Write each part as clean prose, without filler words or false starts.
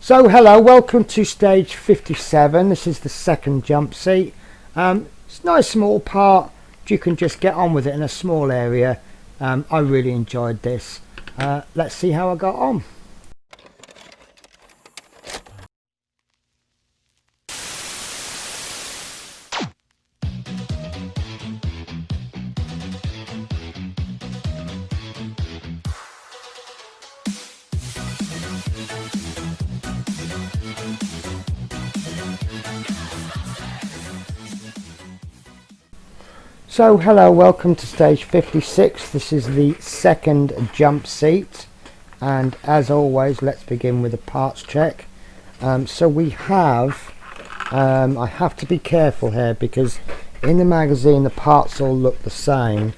So hello, welcome to stage 57. This is the second jump seat. It's a nice small part. You can just get on with it in a small area. I really enjoyed this. Let's see how I got on. So hello, welcome to stage 56. This is the second jump seat, and as always let's begin with a parts check. So we have, I have to be careful here because in the magazine the parts all look the same,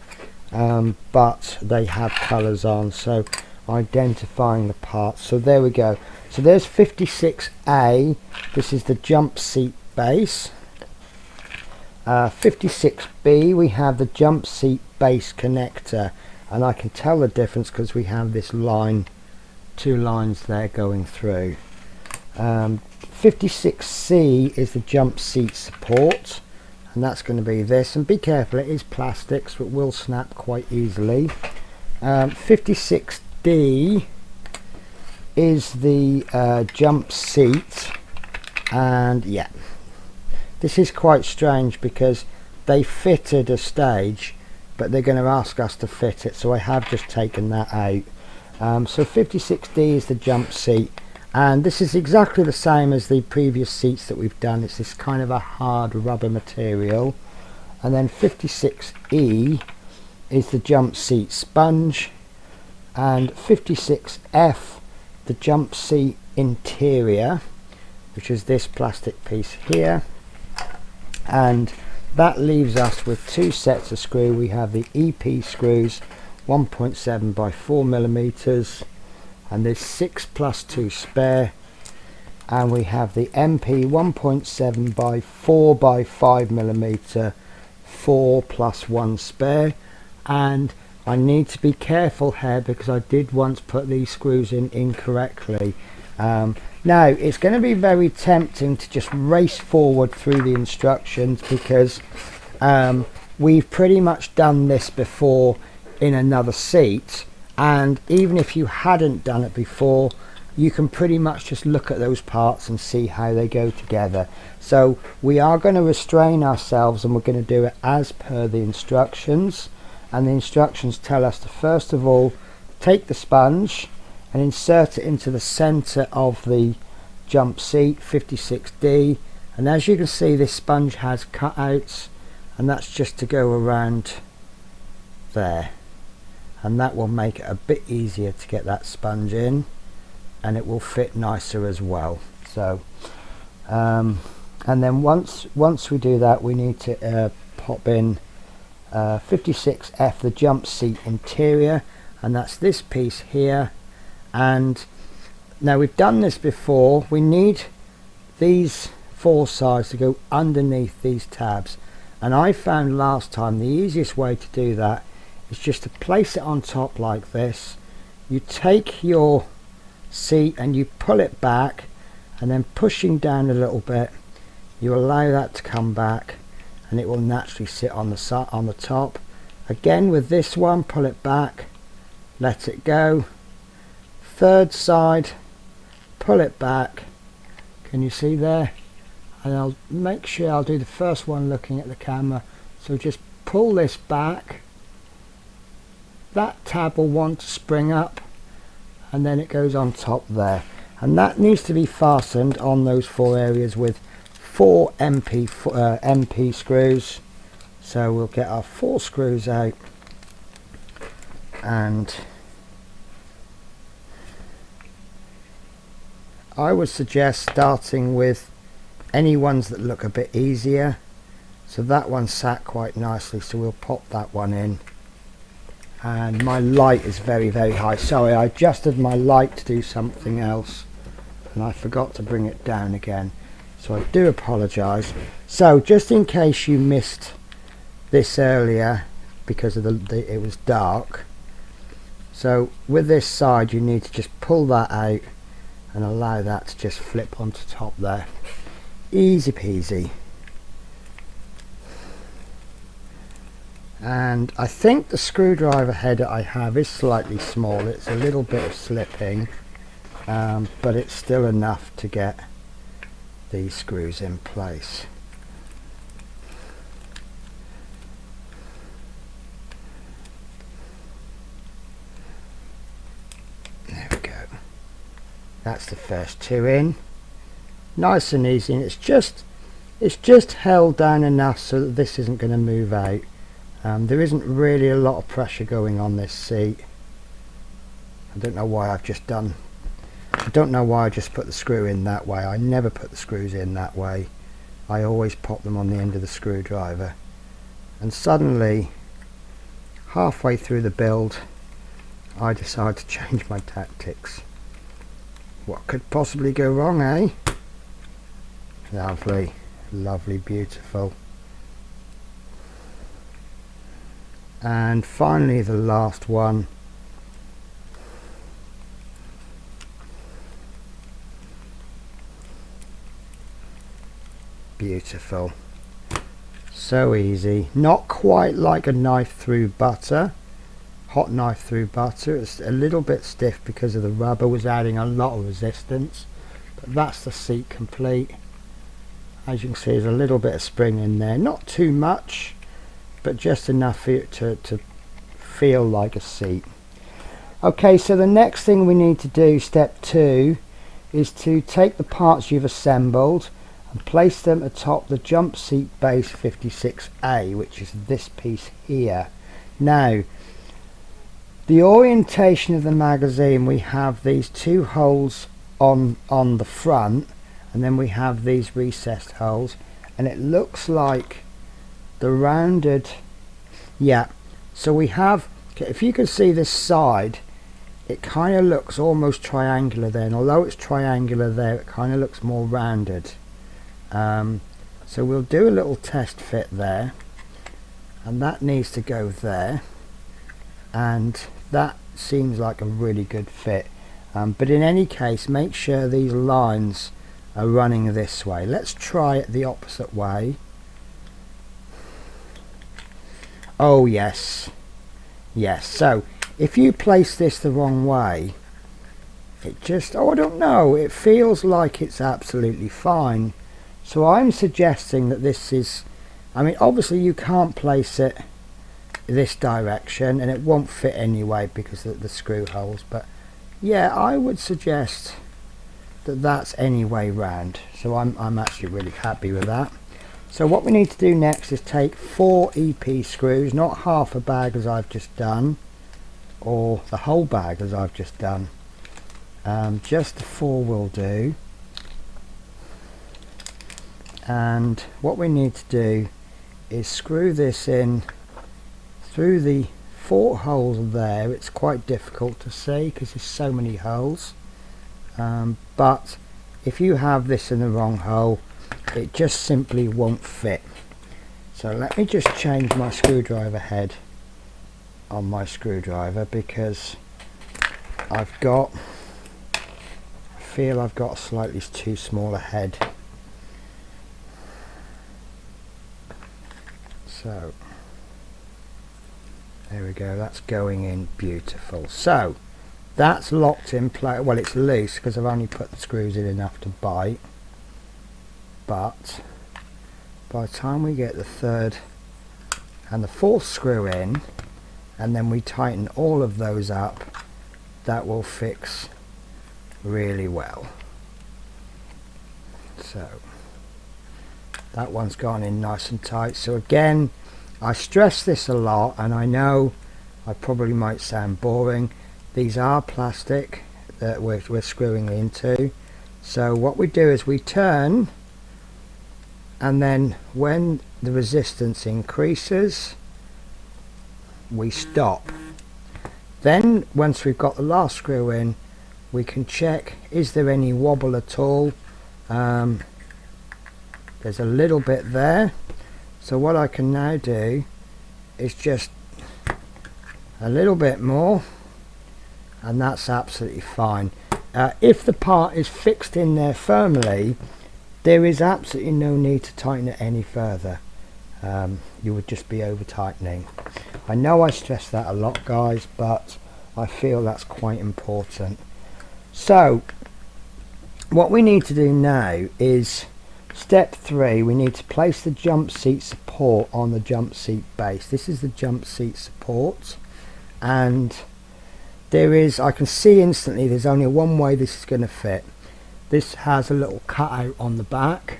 but they have colours on, so identifying the parts. So there we go. So there's 56A. This is the jump seat base. 56B, we have the jump seat base connector, and I can tell the difference because we have this line, two lines there going through. 56C is the jump seat support, and that's going to be this, and be careful, it is plastic so it will snap quite easily. 56D is the jump seat, and yeah, this is quite strange because they fitted a stage, but they're going to ask us to fit it, so I have just taken that out. So 56D is the jump seat, and this is exactly the same as the previous seats that we've done. It's this kind of a hard rubber material. And then 56E is the jump seat sponge, and 56F the jump seat interior, which is this plastic piece here. And that leaves us with two sets of screw. We have the EP screws 1.7 by 4 millimeters, and there's 6 plus 2 spare, and we have the MP 1.7 by 4 by 5 millimeter, 4 plus 1 spare. And I need to be careful here because I did once put these screws in incorrectly. Now it's going to be very tempting to just race forward through the instructions because we've pretty much done this before in another seat, and even if you hadn't done it before, you can pretty much just look at those parts and see how they go together. So we are going to restrain ourselves, and we're going to do it as per the instructions. And the instructions tell us to first of all take the sponge and insert it into the center of the jump seat 56D, and as you can see this sponge has cutouts, and that's just to go around there, and that will make it a bit easier to get that sponge in, and it will fit nicer as well. So and then once we do that, we need to pop in 56F the jump seat interior, and that's this piece here. And now we've done this before, we need these four sides to go underneath these tabs, and I found last time the easiest way to do that is just to place it on top like this. You take your seat and you pull it back, and then pushing down a little bit you allow that to come back, and it will naturally sit on the top. Again with this one, pull it back, let it go. Third side, pull it back, can you see there? And I'll make sure I'll do the first one looking at the camera. So just pull this back, that tab will want to spring up, and then it goes on top there, and that needs to be fastened on those four areas with 4 MP screws. So we'll get our 4 screws out, and I would suggest starting with any ones that look a bit easier. So that one sat quite nicely, so we'll pop that one in. And my light is very high. Sorry, I adjusted my light to do something else and I forgot to bring it down again, so I do apologise. So just in case you missed this earlier because of it was dark, so with this side you need to just pull that out, and allow that to just flip onto top there. Easy peasy. And I think the screwdriver head that I have is slightly small. It's a little bit of slipping, but it's still enough to get these screws in place. There we go. That's the first two in. Nice and easy, and it's just held down enough so that this isn't going to move out. There isn't really a lot of pressure going on this seat. I don't know why I just put the screw in that way. I never put the screws in that way. I always pop them on the end of the screwdriver. And suddenly, halfway through the build, I decided to change my tactics. What could possibly go wrong, eh? Lovely, lovely, beautiful. And finally the last one. Beautiful. So easy. Not quite like a knife through butter. Hot knife through butter. It's a little bit stiff because of the rubber was adding a lot of resistance. But that's the seat complete. As you can see, there's a little bit of spring in there. Not too much, but just enough for it to feel like a seat. Okay, so the next thing we need to do, step 2, is to take the parts you've assembled and place them atop the jump seat base 56A, which is this piece here. Now, the orientation of the magazine, we have these two holes on the front, and then we have these recessed holes, and it looks like the rounded, yeah, so we have, if you can see this side, it kind of looks almost triangular there, and although it's triangular there, it kind of looks more rounded. So we'll do a little test fit there, and that needs to go there, and that seems like a really good fit. But in any case, make sure these lines are running this way. Let's try it the opposite way. Oh yes, yes. So if you place this the wrong way, it just, oh, I don't know, it feels like it's absolutely fine. So I'm suggesting that this is, I mean, obviously you can't place it this direction and it won't fit anyway because of the screw holes, but yeah, I would suggest that that's any way round. So I'm actually really happy with that. So what we need to do next is take 4 EP screws, not half a bag as I've just done, or the whole bag as I've just done. Just the 4 will do. And what we need to do is screw this in through the 4 holes there. It's quite difficult to see because there's so many holes. But if you have this in the wrong hole, it just simply won't fit. So let me just change my screwdriver head on my screwdriver, because I feel I've got a slightly too small a head. So there we go, that's going in beautiful. So that's locked in place. Well, it's loose because I've only put the screws in enough to bite, but by the time we get the 3rd and the 4th screw in, and then we tighten all of those up, that will fix really well. So that one's gone in nice and tight. So again, I stress this a lot, and I know I probably might sound boring. These are plastic that we're screwing into. So what we do is we turn, and then when the resistance increases, we stop. Then once we've got the last screw in, we can check, is there any wobble at all? There's a little bit there. So what I can now do is just a little bit more, and that's absolutely fine. If the part is fixed in there firmly, there is absolutely no need to tighten it any further. You would just be over tightening. I know I stress that a lot, guys, but I feel that's quite important. So what we need to do now is step 3. We need to place the jump seat support on the jump seat base. This is the jump seat support, and there is, I can see instantly there's only one way this is going to fit. This has a little cutout on the back,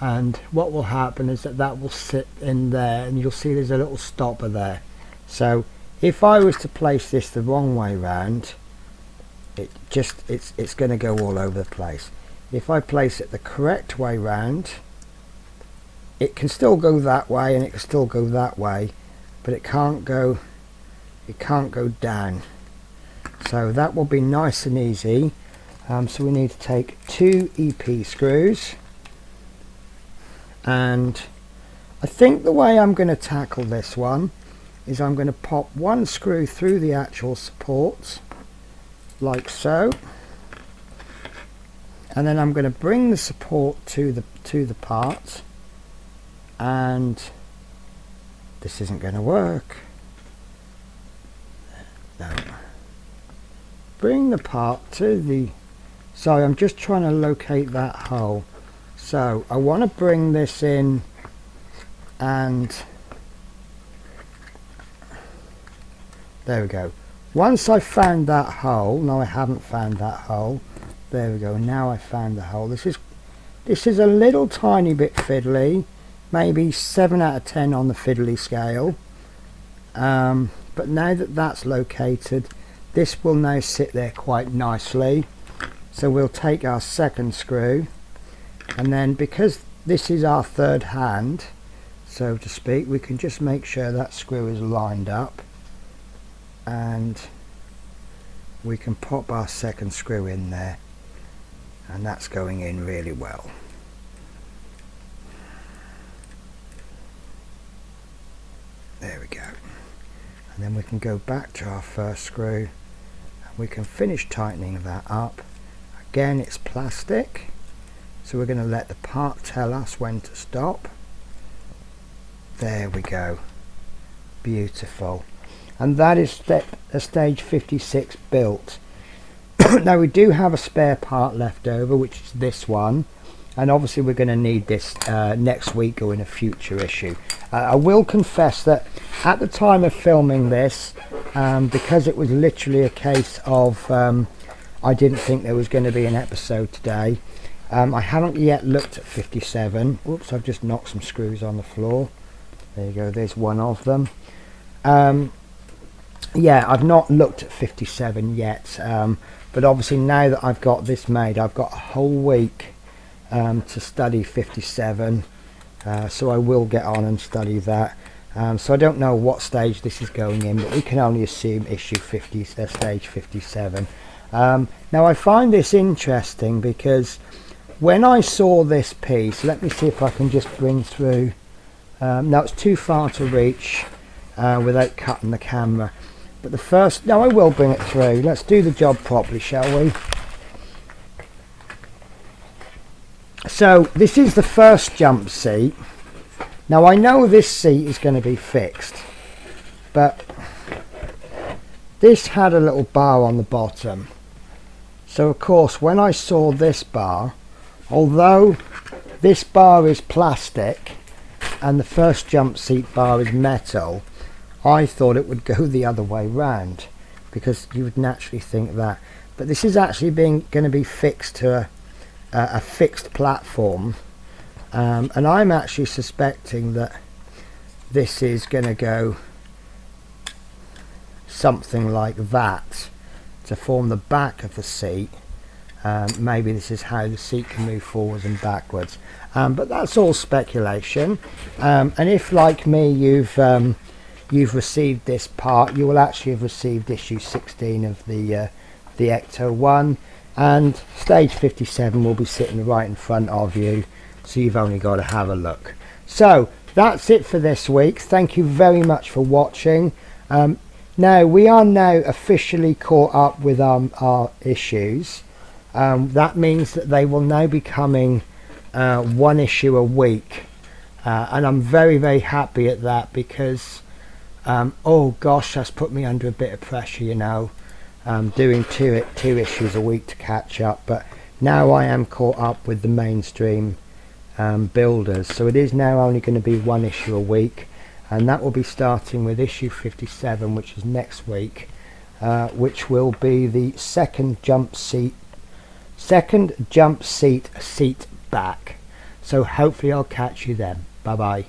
and what will happen is that will sit in there, and you'll see there's a little stopper there. So if I was to place this the wrong way round, it's going to go all over the place. If I place it the correct way round, it can still go that way and it can still go that way, but it can't go down. So that will be nice and easy. So we need to take 2 EP screws, and I think the way I'm going to tackle this one is I'm going to pop one screw through the actual supports like so, and then I'm going to bring the support to the part, and this isn't going to work. No. Bring the part to the, sorry, I'm just trying to locate that hole. So I want to bring this in, and there we go. Once I found that hole, no, I haven't found that hole. There we go. Now I found the hole. This is a little tiny bit fiddly, maybe 7 out of 10 on the fiddly scale. But now that that's located, this will now sit there quite nicely. So we'll take our second screw, and then because this is our third hand, so to speak, we can just make sure that screw is lined up, and we can pop our second screw in there, and that's going in really well. There we go. And then we can go back to our first screw, and we can finish tightening that up. Again, it's plastic, so we're going to let the part tell us when to stop. There we go. Beautiful. And that is stage 56 built. Now we do have a spare part left over, which is this one, and obviously we're going to need this next week or in a future issue. I will confess that at the time of filming this, because it was literally a case of I didn't think there was going to be an episode today, I haven't yet looked at 57. Whoops, I've just knocked some screws on the floor. There you go, there's one of them. Yeah, I've not looked at 57 yet, but obviously now that I've got this made, I've got a whole week to study 57, so I will get on and study that. So I don't know what stage this is going in, but we can only assume issue 50, stage 57. Now I find this interesting because when I saw this piece, let me see if I can just bring through, now it's too far to reach without cutting the camera, but the first, no, I will bring it through. Let's do the job properly, shall we? So this is the first jump seat. Now I know this seat is going to be fixed, but this had a little bar on the bottom. So of course when I saw this bar, although this bar is plastic and the first jump seat bar is metal, I thought it would go the other way round, because you would naturally think that. But this is actually going to be fixed to a fixed platform, and I'm actually suspecting that this is going to go something like that to form the back of the seat. Maybe this is how the seat can move forwards and backwards, but that's all speculation. And if, like me, you've received this part, you will actually have received issue 16 of the Ecto-1, and stage 57 will be sitting right in front of you, so you've only got to have a look. So that's it for this week. Thank you very much for watching. No, we are now officially caught up with our issues. That means that they will now be coming one issue a week, and I'm very, very happy at that, because oh gosh, that's put me under a bit of pressure, you know, doing two issues a week to catch up. But now I am caught up with the mainstream builders, so it is now only going to be one issue a week, and that will be starting with issue 57, which is next week, which will be the second jump seat back. So hopefully I'll catch you then. Bye bye.